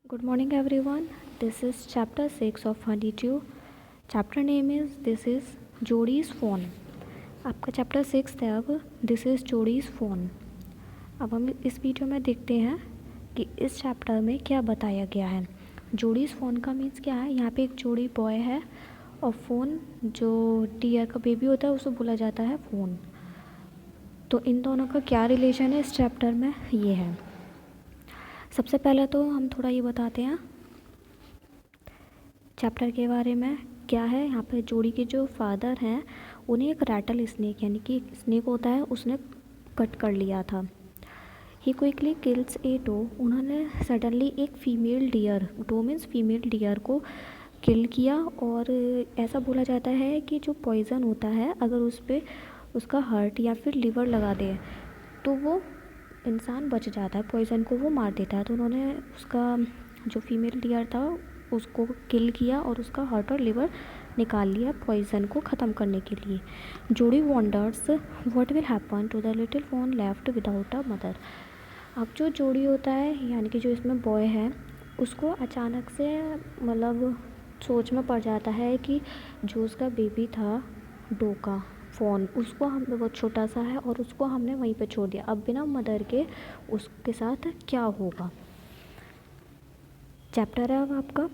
Good morning, everyone. This is chapter 6 of Honeydew. Chapter name is This is Jody's Phone. आपका chapter 6 है अब this is जोडीज़ phone. अब हम इस video में देखते हैं कि इस चैप्टर में क्या बताया गया है. जोडीज़ फ़ोन का मीन्स क्या है. यहाँ पे एक जोड़ी बॉय है और फ़ोन जो डियर का बेबी होता है उसे बोला जाता है फ़ोन. तो इन दोनों का क्या रिलेशन है इस चैप्टर में ये है. सबसे पहले तो हम थोड़ा ये बताते हैं चैप्टर के बारे में क्या है. यहाँ पे जोड़ी के जो फादर हैं उन्हें एक रैटल स्नेक यानी कि स्नेक होता है उसने कट कर लिया था. He quickly kills a doe. उन्होंने सडनली एक female deer, doe means female deer को किल किया. और ऐसा बोला जाता है कि जो पॉइज़न होता है अगर उस पर उसका हार्ट या फिर लिवर लगा दे तो वो इंसान बच जाता है, पॉइज़न को वो मार देता है. तो उन्होंने उसका जो फीमेल डियर था उसको किल किया और उसका हार्ट और लिवर निकाल लिया पॉइज़न को ख़त्म करने के लिए. Jody wonders what will happen to the little fawn left without a mother. अब जो जोड़ी होता है यानी कि जो इसमें बॉय है उसको अचानक से मतलब सोच में पड़ जाता है कि जो उसका बेबी था डो का फ़ोन उसको हम बहुत छोटा सा है और उसको हमने वहीं पे छोड़ दिया. अब बिना मदर के उसके साथ क्या होगा. चैप्टर है अब आपका.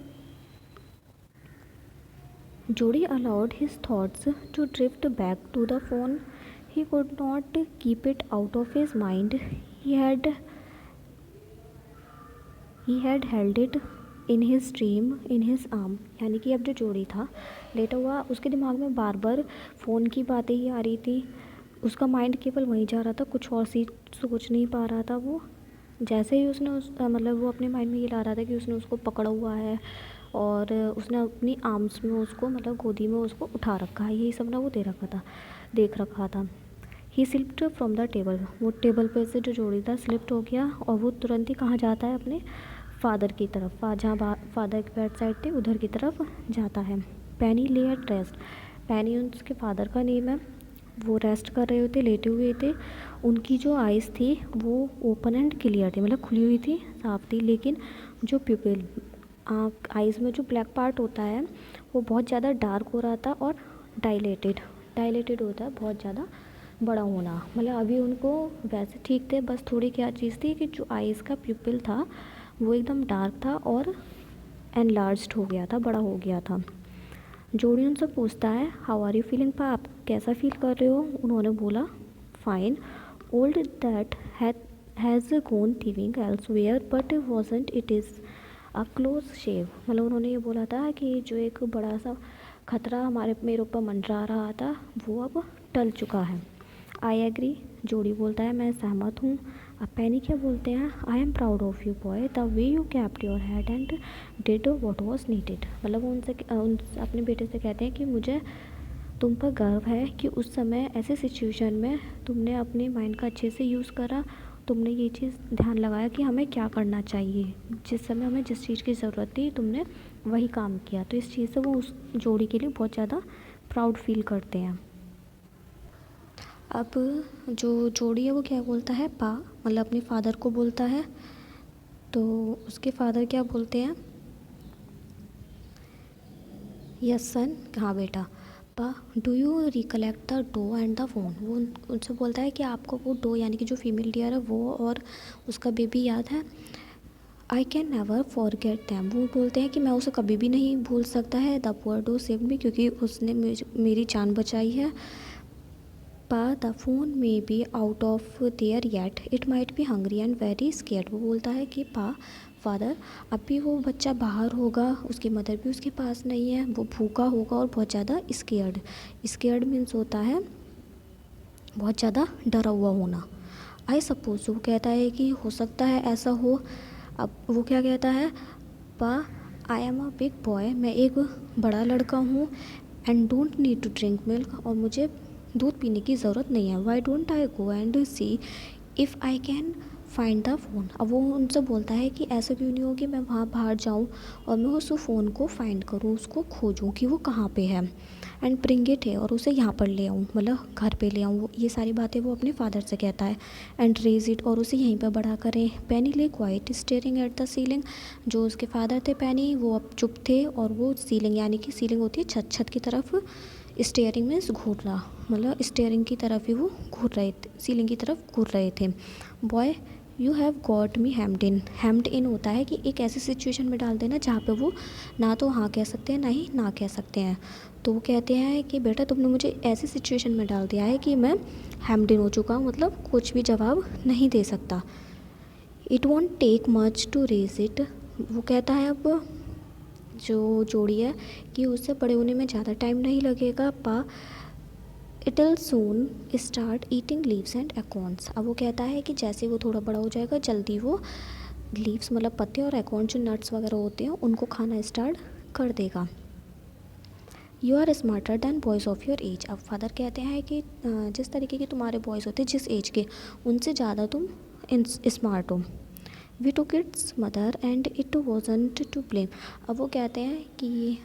Jody allowed his thoughts to drift back to the fawn. He could not keep it out of his mind. He had held it in his dream in his arm. यानी कि अब जो जोड़ी था लेटा हुआ उसके दिमाग में बार बार फ़ोन की बातें ही आ रही थी. उसका माइंड केवल वहीं जा रहा था, कुछ और सी सोच नहीं पा रहा था वो. जैसे ही उसने मतलब वो अपने माइंड में ये ला रहा था कि उसने उसको पकड़ा हुआ है और उसने अपनी आर्म्स में उसको मतलब गोदी में उसको उठा रखा है, यही सब ना वो दे रखा था, देख रखा था. ही स्लिप्ड फ्रॉम द टेबल. वो टेबल पे से जो जोड़ी था स्लिप्ट हो गया और वो तुरंत ही कहाँ जाता है अपने फादर की तरफ, जहाँ फादर की बेड साइड थे उधर की तरफ जाता है. पैनी ले एट रेस्ट. पैनी उसके फादर का नेम है. वो रेस्ट कर रहे होते, लेटे हुए थे. उनकी जो आइज़ थी वो ओपन एंड क्लियर थी, मतलब खुली हुई थी, साफ थी. लेकिन जो प्यूपिल आइज़ में जो ब्लैक पार्ट होता है वो बहुत ज़्यादा डार्क हो रहा था और डायलेटेड होता है बहुत ज़्यादा बड़ा होना. मतलब अभी उनको वैसे ठीक थे, बस थोड़ी क्या चीज़ थी कि जो आइज़ का प्यूपिल था वो एकदम डार्क था और एनलार्ज्ड हो गया था, बड़ा हो गया था. जोड़ी उनसे पूछता है हाउ आर यू फीलिंग पा, आप कैसा फील कर रहे हो. उन्होंने बोला fine. Old that has gone thieving elsewhere but wasn't it is a close shave. मतलब उन्होंने ये बोला था कि जो एक बड़ा सा खतरा मेरे ऊपर मंडरा रहा था वो अब टल चुका है. I agree. जोड़ी बोलता है मैं सहमत हूँ. अब पैनी क्या बोलते हैं I am proud of you boy the way you kept your head and did what was needed. मतलब वो उनसे अपने बेटे से कहते हैं कि मुझे तुम पर गर्व है कि उस समय ऐसे सिचुएशन में तुमने अपने माइंड का अच्छे से यूज़ करा. तुमने ये चीज़ ध्यान लगाया कि हमें क्या करना चाहिए, जिस समय हमें जिस चीज़ की ज़रूरत थी तुमने वही काम किया. तो इस चीज़ से वो उस जोड़ी के लिए बहुत ज़्यादा प्राउड फील करते हैं. अब जो जोड़ी है वो क्या बोलता है पा, मतलब अपने फादर को बोलता है. तो उसके फादर क्या बोलते हैं यस सन, हाँ बेटा. Pa do you recollect the doe and the fawn. वो उनसे बोलता है कि आपको वो डो यानी कि जो फीमेल डियर है वो और उसका बेबी याद है. I can never forget them. वो बोलते हैं कि मैं उसे कभी भी नहीं भूल सकता है. The poor doe saved me, क्योंकि उसने मेरी जान बचाई है. Pa the fawn may be out of there yet, it might be hungry and very scared. वो बोलता है कि पा फादर अभी वो बच्चा बाहर होगा, उसकी मदर भी उसके पास नहीं है, वो भूखा होगा और बहुत ज़्यादा स्केर्ड. स्केर्ड मीन्स होता है बहुत ज़्यादा डरा हुआ होना. आई सपोज, वो कहता है कि हो सकता है ऐसा हो. अब वो क्या कहता है Pa I am a big boy, मैं एक बड़ा लड़का हूँ. And don't need to drink milk, और मुझे दूध पीने की ज़रूरत नहीं है. Why don't I go and see if I can find the fawn. अब वो उनसे बोलता है कि ऐसा क्यों नहीं हो कि मैं वहाँ बाहर जाऊँ और मैं उस फ़ोन को फाइंड करूँ, उसको खोजूँ कि वो कहाँ पे है, एंड ब्रिंग इट है, और उसे यहाँ पर ले आऊँ, मतलब घर पे ले आऊँ। ये सारी बातें वो अपने फादर से कहता है। एंड रेज इट, और उसे यहीं पर बड़ा करें। पेनी ले quite staring at the ceiling. जो उसके फादर थे पेनी, वो अब चुप थे और वो सीलिंग, यानी कि सीलिंग होती है छत, छत की तरफ स्टेयरिंग में घूरना, मतलब स्टेयरिंग की तरफ ही वो घूर रहे थे, सीलिंग की तरफ घूर रहे थे। Boy you have got me hemmed in. Hemmed in होता है कि एक ऐसी सिचुएशन में डाल देना जहाँ पे वो ना तो हाँ कह सकते हैं ना ही ना कह सकते हैं। तो वो कहते हैं कि बेटा तुमने मुझे ऐसी सिचुएशन में डाल दिया है कि मैं हेम्ड इन हो चुका हूँ, मतलब कुछ भी जवाब नहीं दे सकता। It won't take much to raise it. वो कहता है अब जो जोड़ी है कि उससे बड़े होने में ज़्यादा टाइम नहीं लगेगा पा। इटल सून स्टार्ट ईटिंग लीव्स एंड एकॉर्न्स। अब वो कहता है कि जैसे वो थोड़ा बड़ा हो जाएगा जल्दी वो लीव्स मतलब पत्ते और एकॉर्न जो नट्स वगैरह होते हैं उनको खाना स्टार्ट कर देगा। You are smarter than boys of your age. अब फादर कहते हैं कि जिस तरीके के तुम्हारे बॉयज़ होते हैं जिस एज के, उनसे ज़्यादा तुम स्मार्ट हो। We took its mother and it wasn't to blame. अब वो कहते हैं कि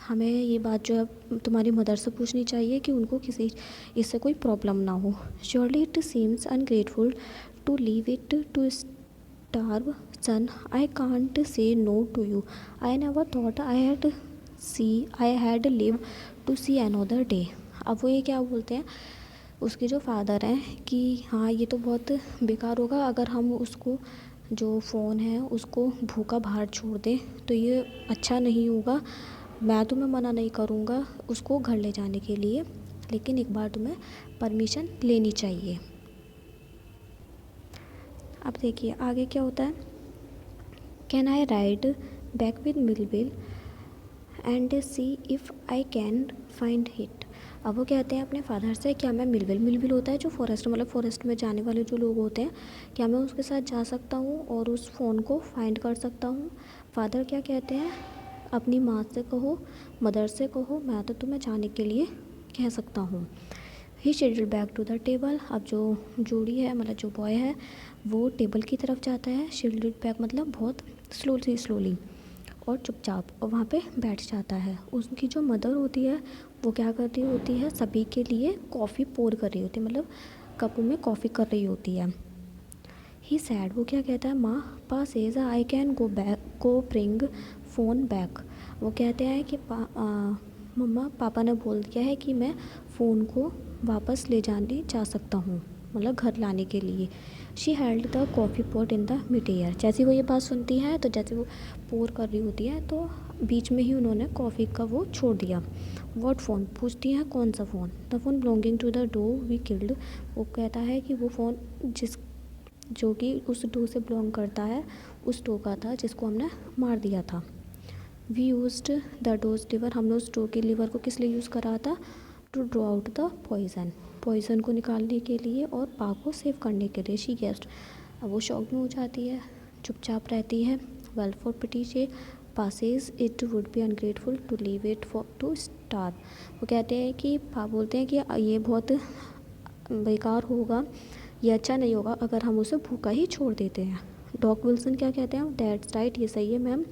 हमें ये बात जो है तुम्हारी मदर से पूछनी चाहिए कि उनको किसी इससे कोई प्रॉब्लम ना हो। Surely it seems ungrateful to leave it to starve son. I can't say no to you. I never thought I had live to see another day. अब वो ये क्या बोलते हैं उसके जो फादर हैं कि हाँ ये तो बहुत बेकार होगा अगर हम उसको जो फ़ोन है उसको भूखा बाहर छोड़ दें, तो ये अच्छा नहीं होगा। मैं तुम्हें मना नहीं करूँगा उसको घर ले जाने के लिए, लेकिन एक बार तुम्हें परमिशन लेनी चाहिए। अब देखिए आगे क्या होता है। Can I ride back with Millville and see if I can find hit. अब वो कहते हैं अपने फादर से क्या मैं मिलविल होता है जो फॉरेस्ट मतलब फॉरेस्ट में जाने वाले जो लोग होते हैं, क्या मैं उसके साथ जा सकता हूँ और उस फ़ोन को फाइंड कर सकता हूँ। फादर क्या कहते हैं अपनी माँ से कहो, मदर से कहो, मैं तो तुम्हें जाने के लिए कह सकता हूँ। He schedule back to the table. अब जो जोड़ी है मतलब जो बॉय है वो टेबल की तरफ जाता है। शेड्यूल बैक मतलब बहुत स्लोली और चुपचाप, और वहाँ पे बैठ जाता है। उसकी जो मदर होती है वो क्या कर रही होती है, सभी के लिए कॉफ़ी पोर कर रही होती है, मतलब कपों में कॉफ़ी कर रही होती है। ही सैड, वो क्या कहता है माँ पा says I can go bring phone back. वो कहते हैं कि मम्मा पापा ने बोल दिया है कि मैं फ़ोन को वापस ले जाने जा सकता हूँ, मतलब घर लाने के लिए। She held the coffee pot in the mid air. जैसे वो ये बात सुनती है तो जैसे वो पोर कर रही होती है तो बीच में ही उन्होंने कॉफ़ी का वो छोड़ दिया। व्हाट फ़ोन, पूछती है कौन सा fawn. The fawn belonging to the doe we killed. वो कहता है कि वो फ़ोन जो कि उस डो से बिलोंग करता है, उस डो का था जिसको हमने मार दिया था। We used the doe's liver. हमने उस डो के लिवर को किस लिए यूज़ करा था, to draw out the poison को निकालने के लिए और पा को सेव करने के लिए। She guest. अब वो शॉक में हो जाती है, चुपचाप रहती है। Well for pity sake passes it would be ungrateful to leave it for to starve. वो कहते हैं कि पा बोलते हैं कि ये बहुत बेकार होगा, ये अच्छा नहीं होगा अगर हम उसे भूखा ही छोड़ देते हैं। डॉक विल्सन क्या कहते हैं, दैट्स राइट, ये सही है ma'am.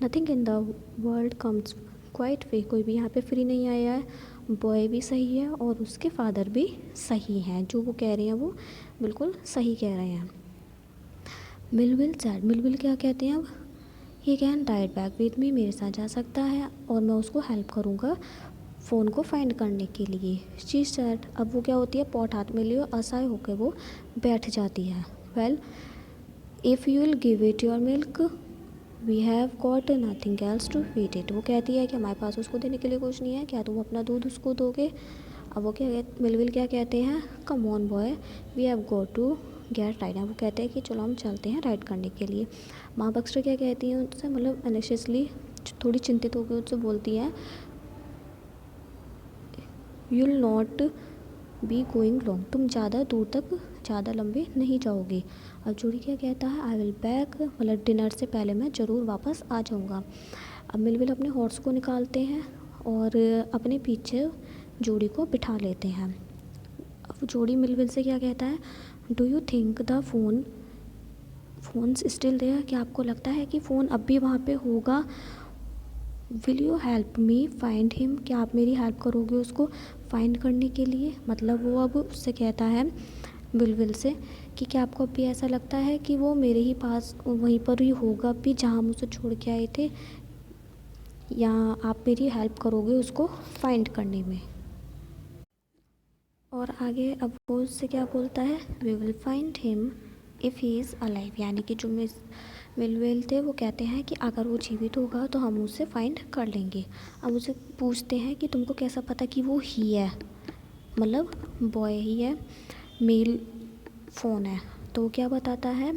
Nothing in the world comes quite free. कोई भी यहाँ पे फ्री नहीं आया है। बॉय भी सही है और उसके फादर भी सही हैं, जो वो कह रहे हैं वो बिल्कुल सही कह रहे हैं। मिलविल सैड, मिलविल क्या कहते हैं अब, he can ride back with me, मेरे साथ जा सकता है और मैं उसको हेल्प करूँगा फ़ोन को फाइंड करने के लिए। शी सैड, अब वो क्या होती है पॉट हाथ में लिए असहाय होकर वो बैठ जाती है। Well if you will give it your milk we have got nothing else to feed it. वो कहती है कि हमारे पास उसको देने के लिए कुछ नहीं है, क्या तुम अपना दूध उसको दोगे। अब वो क्या मिलविल क्या कहते हैं, come on boy we have got to get ride. वो कहते हैं कि चलो हम चलते हैं राइड करने के लिए। माँ बक्सर क्या कहती हैं उनसे, मतलब अनशियसली थोड़ी चिंतित होकर उनसे बोलती हैं, you will not be going long, तुम ज़्यादा दूर तक ज़्यादा लंबे नहीं जाओगे। अब जोड़ी क्या कहता है, आई विल बैक, मतलब डिनर से पहले मैं ज़रूर वापस आ जाऊँगा। अब मिलविल अपने हॉर्स को निकालते हैं और अपने पीछे जोड़ी को बिठा लेते हैं। अब जोड़ी मिलविल से क्या कहता है, do you think the fawn fawn's still there, कि आपको लगता है कि फ़ोन अब भी वहाँ पे होगा। Will you help me find him, क्या आप मेरी हेल्प करोगे उसको फाइंड करने के लिए। मतलब वो अब उससे कहता है विल से कि क्या आपको अब भी ऐसा लगता है कि वो मेरे ही पास वहीं पर ही होगा भी जहाँ हम उसे छोड़ के आए थे, या आप मेरी हेल्प करोगे उसको फाइंड करने में। और आगे अब वो उससे क्या बोलता है, we will find him if he is alive, यानी कि जो मिस विल थे वो कहते हैं कि अगर वो जीवित होगा तो हम उसे फाइंड कर लेंगे। अब उसे पूछते हैं कि तुमको कैसा पता कि वो ही है, मतलब बॉय ही है, मेल फ़ोन है। तो वो क्या बताता है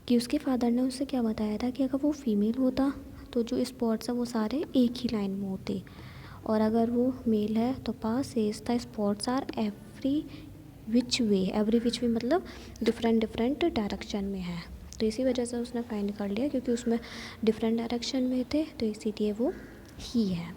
कि उसके फादर ने उसे क्या बताया था कि अगर वो फीमेल होता तो जो स्पॉट्स है वो सारे एक ही लाइन में होते, और अगर वो मेल है तो pass says the spots are every which way मतलब डिफरेंट डिफरेंट डायरेक्शन में है। तो इसी वजह से उसने फाइंड कर लिया, क्योंकि उसमें डिफरेंट डायरेक्शन में थे तो इसीलिए वो ही है।